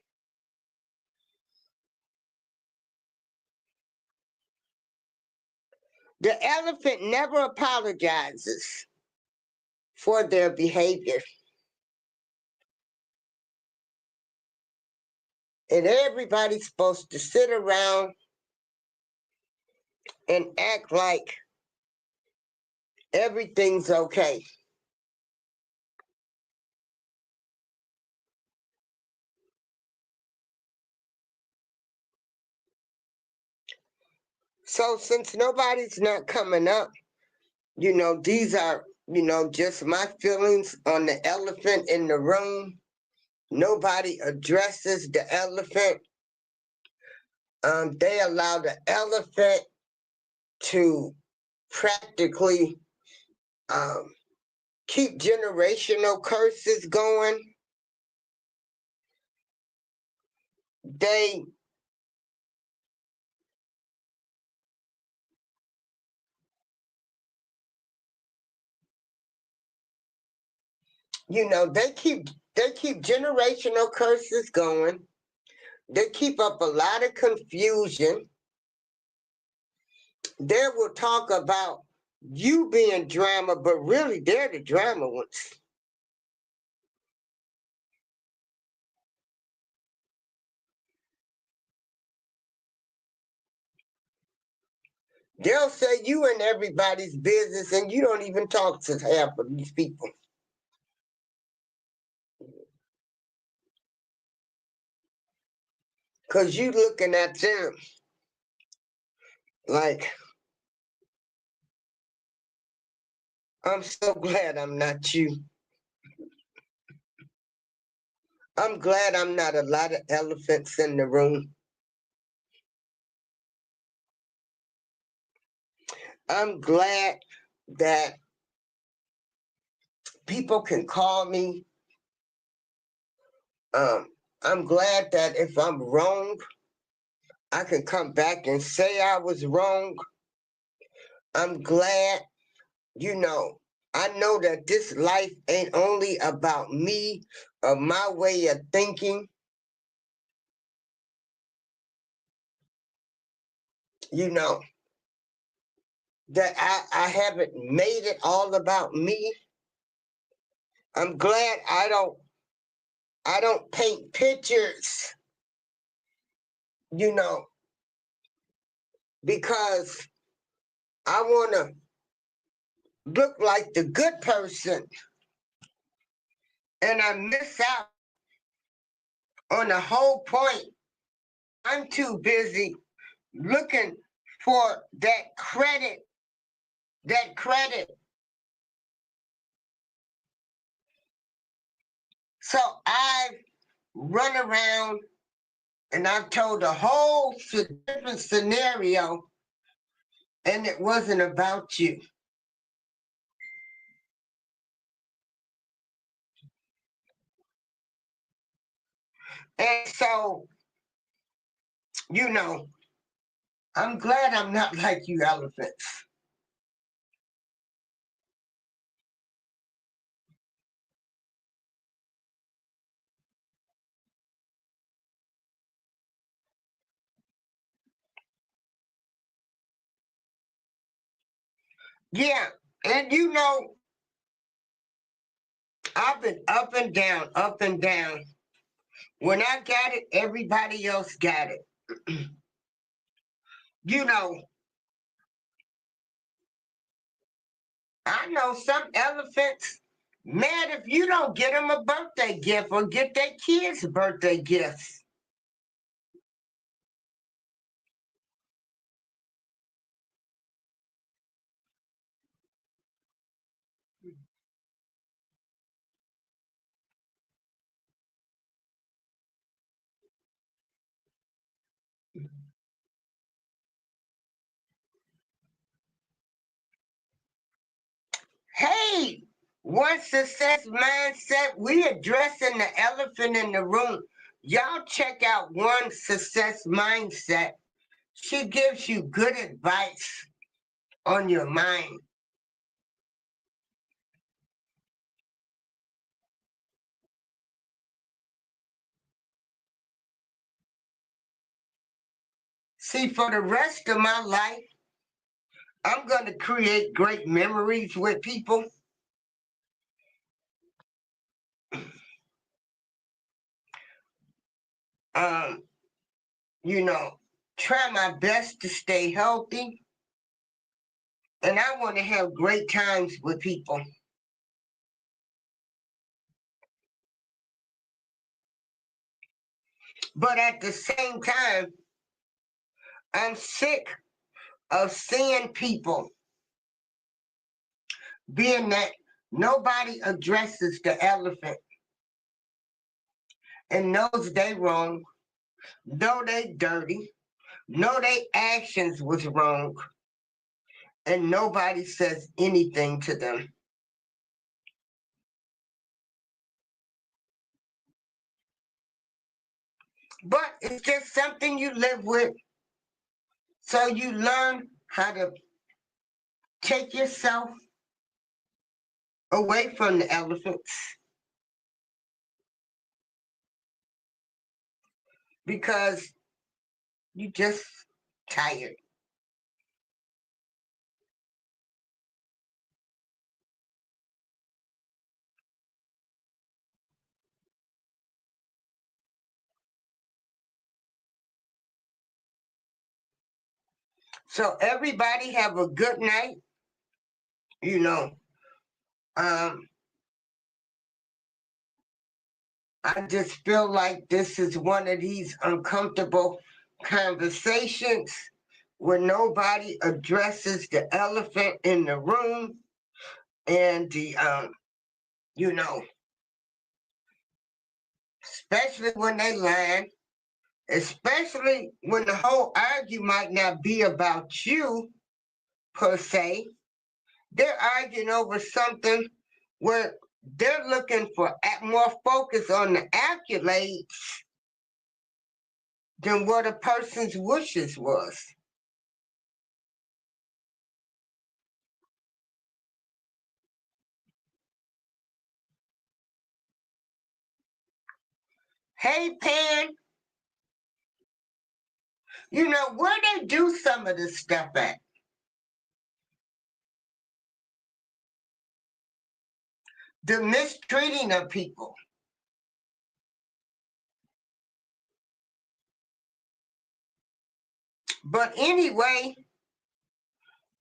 The elephant never apologizes for their behavior. And everybody's supposed to sit around and act like everything's okay. So since nobody's not coming up, these are, just my feelings on the elephant in the room. Nobody addresses the elephant. They allow the elephant to practically um, keep generational curses going. They they keep generational curses going. They keep up a lot of confusion. They will talk about you being drama, but really they're the drama ones. They'll say you in everybody's business and you don't even talk to half of these people. Because you looking at them like, I'm so glad I'm not you. I'm glad I'm not a lot of elephants in the room. I'm glad that people can call me. Um, I'm glad that if I'm wrong, I can come back and say I was wrong. I'm glad, you know, I know that this life ain't only about me or my way of thinking. You know, that I haven't made it all about me. I'm glad I don't paint pictures, you know, because I want to look like the good person and I miss out on the whole point. I'm too busy looking for that credit, that credit. So I've run around and I've told a whole different scenario and it wasn't about you. And so, you know, I'm glad I'm not like you elephants. Yeah, and you know, I've been up and down, up and down. When I got it, everybody else got it. You know, I know some elephants mad if you don't get them a birthday gift or get their kids birthday gifts. Hey, one success mindset, we addressing the elephant in the room. Y'all check out one success mindset. She gives you good advice on your mind. See, for the rest of my life, I'm going to create great memories with people. Um, you know, try my best to stay healthy, and I want to have great times with people. But at the same time, I'm sick of seeing people being that nobody addresses the elephant and knows they wrong, know they dirty, know they actions was wrong, and nobody says anything to them. But it's just something you live with. So you learn how to take yourself away from the elephants because you just tired. So everybody have a good night. You know, um, I just feel like this is one of these uncomfortable conversations where nobody addresses the elephant in the room and the you know, especially when they lying, especially when the whole argument might not be about you per se. They're arguing over something where they're looking for more focus on the accolades than what a person's wishes was. Hey, Pan, you know, where they do some of this stuff at? The mistreating of people. But anyway,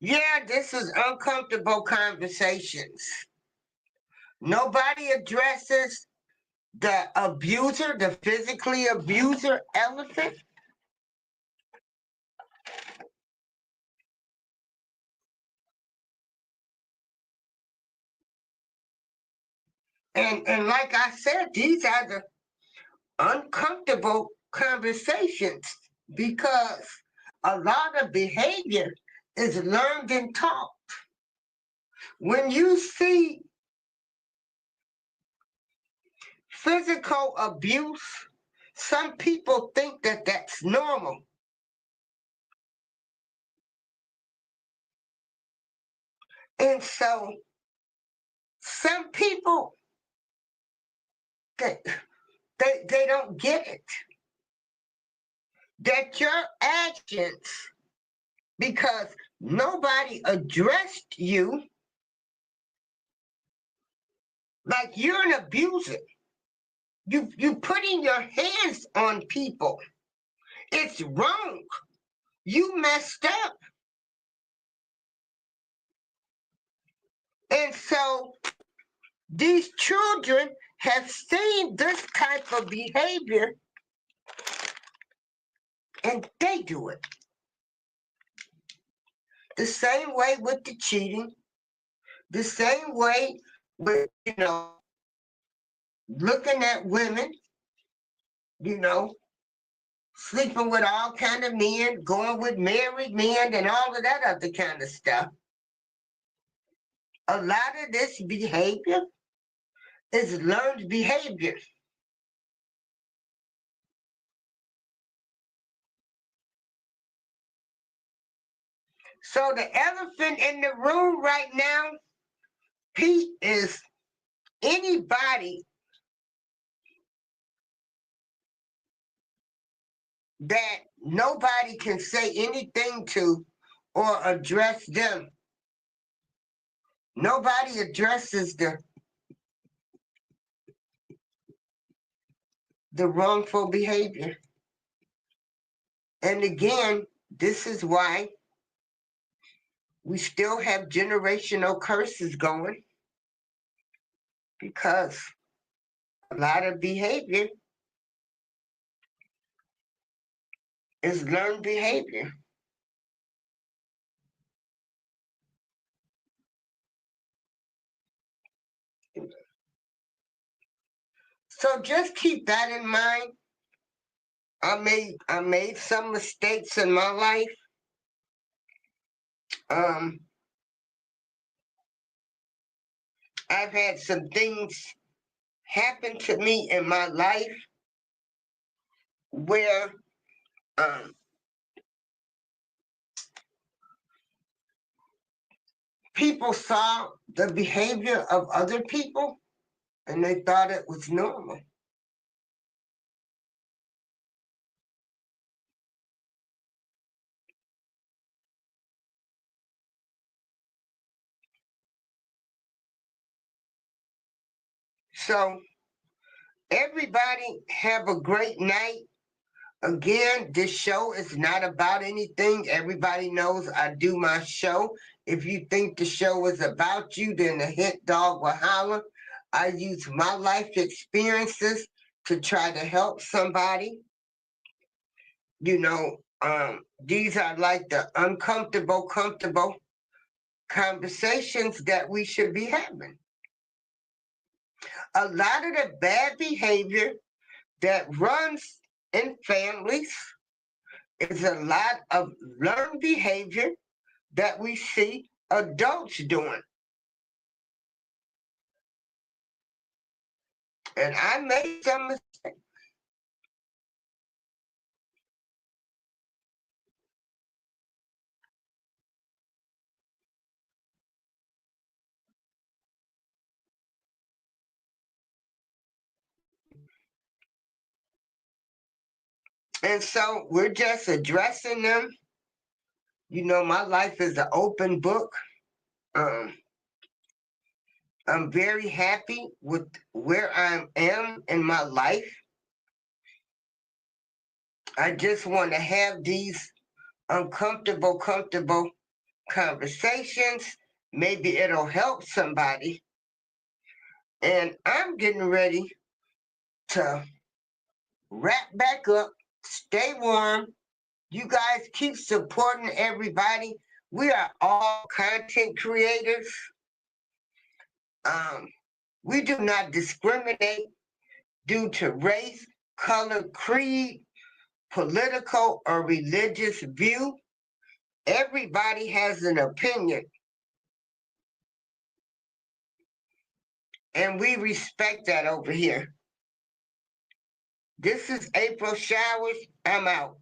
yeah, this is uncomfortable conversations. Nobody addresses the abuser, the physically abuser elephant. And like I said, these are the uncomfortable conversations because a lot of behavior is learned and taught. When you see physical abuse, Some people think that that's normal. And so some people, they, they don't get it. That your actions, because nobody addressed you, like you're an abuser. You putting your hands on people. It's wrong. You messed up. And so these children have seen this type of behavior and they do it. The same way with the cheating, the same way with, looking at women, you know, sleeping with all kind of men, going with married men and all of that other kind of stuff. A lot of this behavior is learned behavior. So the elephant in the room right now, Pete, is anybody that nobody can say anything to or address them. Nobody addresses the wrongful behavior. And again, this is why we still have generational curses going, because a lot of behavior is learned behavior. So just keep that in mind. I made some mistakes in my life. I've had some things happen to me in my life where people saw the behavior of other people and they thought it was normal. So everybody have a great night. Again, this show is not about anything. Everybody knows I do my show. If you think the show is about you, then the hit dog will holler. I use my life experiences to try to help somebody. These are like the uncomfortable, comfortable conversations that we should be having. A lot of the bad behavior that runs in families is a lot of learned behavior that we see adults doing. And I made some mistakes. And so we're just addressing them. My life is an open book. Um, I'm very happy with where I am in my life. I just want to have these uncomfortable, comfortable conversations. Maybe it'll help somebody. And I'm getting ready to wrap back up, stay warm. You guys keep supporting everybody. We are all content creators. We do not discriminate due to race, color, creed, political, or religious view. Everybody has an opinion. And we respect that over here. This is April Showers. I'm out.